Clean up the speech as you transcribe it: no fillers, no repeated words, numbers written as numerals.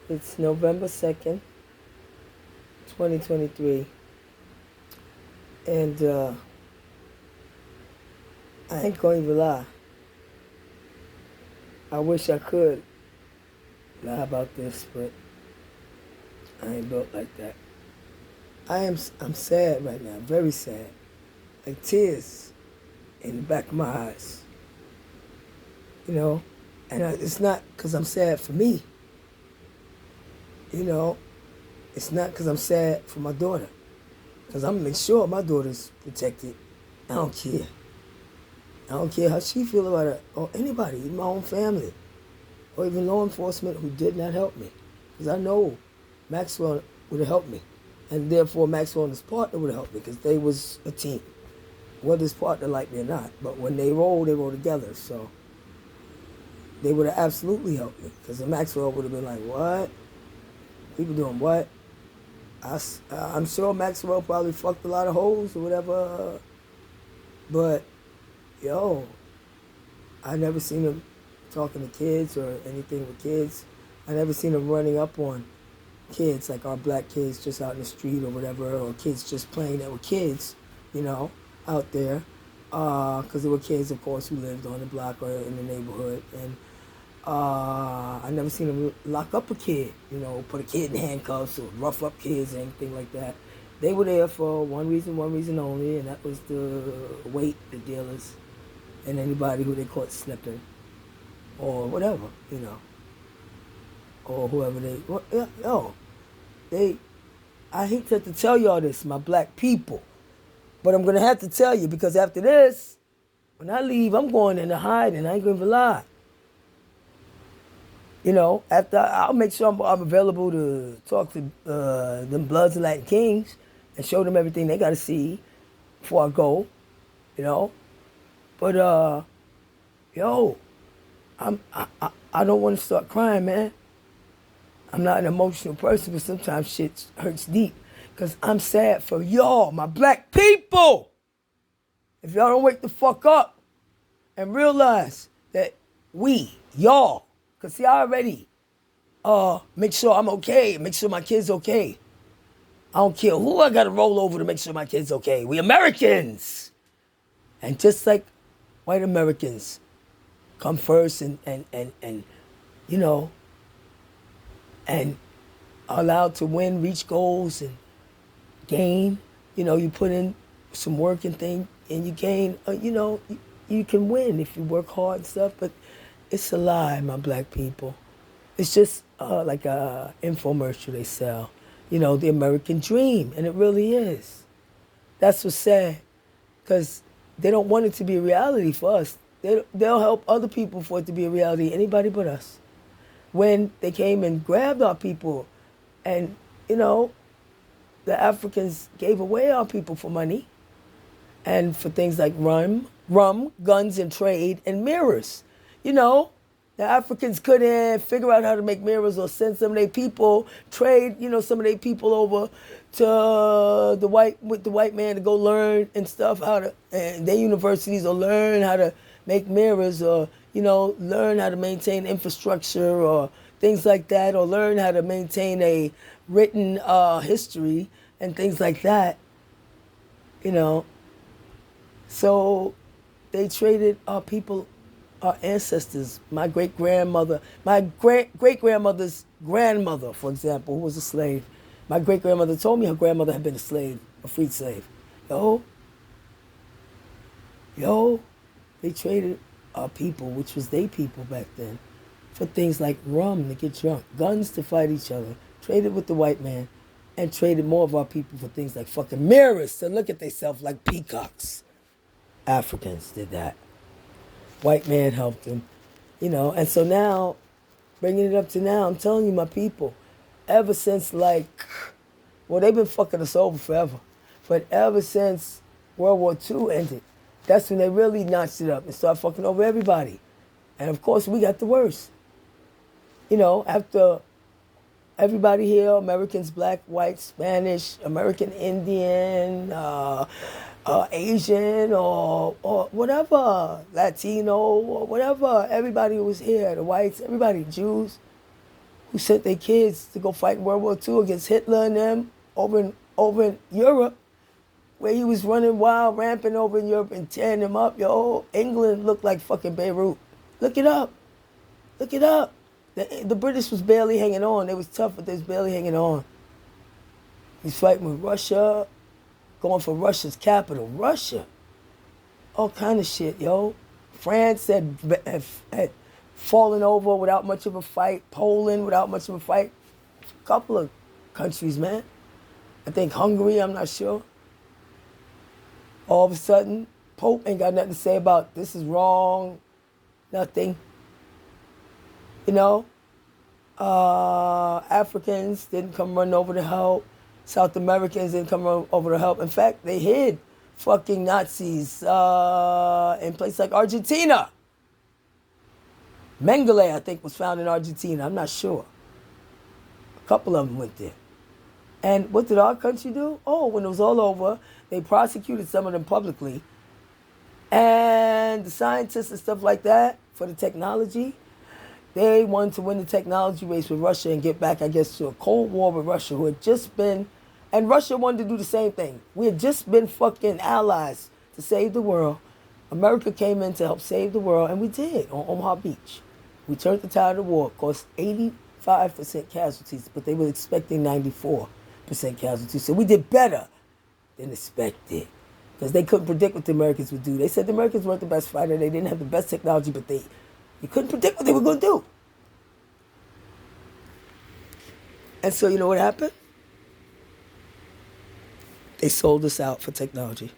It's November 2nd, 2023. And I ain't going to even lie. I wish I could lie about this, but I ain't built like that. I'm sad right now, very sad. Like tears in the back of my eyes, you know? And it's not because I'm sad for me, you know? It's not because I'm sad for my daughter. Because I'm going to make sure my daughter's protected. I don't care. I don't care how she feel about it, or anybody, even my own family, or even law enforcement who did not help me. Because I know Maxwell would have helped me. And therefore Maxwell and his partner would have helped me because they was a team. Whether his partner liked me or not. But when they roll together. So they would have absolutely helped me. Because Maxwell would have been like, what? People doing what? I'm sure Maxwell probably fucked a lot of hoes or whatever. But, yo, I never seen him talking to kids or anything with kids. I never seen him running up on kids, like our black kids just out in the street or whatever, or kids just playing that were kids, out there. Because there were kids, of course, who lived on the block or in the neighborhood. And I never seen him lock up a kid, put a kid in handcuffs or rough up kids or anything like that. They were there for one reason only, and that was to wait the dealers and anybody who they caught slipping or whatever, or whoever I hate to have to tell y'all this, my black people, but I'm going to have to tell you because after this, when I leave, I'm going in to hide and I ain't going to lie. After I'll make sure I'm available to talk to them Bloods and Latin Kings and show them everything they got to see before I go, you know. But yo, I don't want to start crying, man. I'm not an emotional person, but sometimes shit hurts deep because I'm sad for y'all, my black people. If y'all don't wake the fuck up and realize that y'all, because see, I already make sure I'm okay, make sure my kid's okay. I don't care who I got to roll over to make sure my kid's okay. We Americans. And just like white Americans come first and and are allowed to win, reach goals, and gain. You put in some work and thing, and you gain. You can win if you work hard and stuff. But it's a lie, my black people. It's just like a infomercial they sell. The American dream, and it really is. That's what's sad, because they don't want it to be a reality for us. They'll help other people for it to be a reality, anybody but us. When they came and grabbed our people and, the Africans gave away our people for money and for things like rum, guns and trade, and mirrors. The Africans couldn't figure out how to make mirrors or send some of their people, trade, some of their people over to with the white man to go learn and stuff and their universities or learn how to make mirrors or, learn how to maintain infrastructure or things like that, or learn how to maintain a written history and things like that, So they traded our people, our ancestors, my great-grandmother, my great-grandmother's grandmother, for example, who was a slave. My great-grandmother told me her grandmother had been a slave, a freed slave. Yo, they traded our people, which was their people back then, for things like rum to get drunk, guns to fight each other, traded with the white man, and traded more of our people for things like fucking mirrors to look at themselves like peacocks. Africans did that. White man helped them, and so now, bringing it up to now, I'm telling you, my people, ever since they've been fucking us over forever, but ever since World War II ended, that's when they really notched it up and started fucking over everybody. And of course, we got the worst. After everybody here, Americans, black, white, Spanish, American Indian, Asian, or whatever, Latino, or whatever, everybody who was here, the whites, everybody, Jews, who sent their kids to go fight in World War II against Hitler and them over in Europe, where he was running wild, ramping over in Europe and tearing them up. Yo, England looked like fucking Beirut. Look it up. Look it up. The British was barely hanging on. They was tough, but they was barely hanging on. He's fighting with Russia, going for Russia's capital. Russia. All kind of shit, yo. France had fallen over without much of a fight. Poland without much of a fight. A couple of countries, man. I think Hungary, I'm not sure. All of a sudden, Pope ain't got nothing to say about this is wrong, nothing. You know, Africans didn't come run over to help. South Americans didn't come run over to help. In fact, they hid fucking Nazis in places like Argentina. Mengele, I think, was found in Argentina. I'm not sure. A couple of them went there. And what did our country do? Oh, when it was all over, they prosecuted some of them publicly. And the scientists and stuff like that for the technology, they wanted to win the technology race with Russia and get back, I guess, to a Cold War with Russia, who had just been, and Russia wanted to do the same thing. We had just been fucking allies to save the world. America came in to help save the world, and we did on Omaha Beach. We turned the tide of the war, caused 85% casualties, but they were expecting 94% casualties. So we did better than expected, because they couldn't predict what the Americans would do. They said the Americans weren't the best fighter, they didn't have the best technology, but you couldn't predict what they were going to do. And so you know what happened? They sold us out for technology.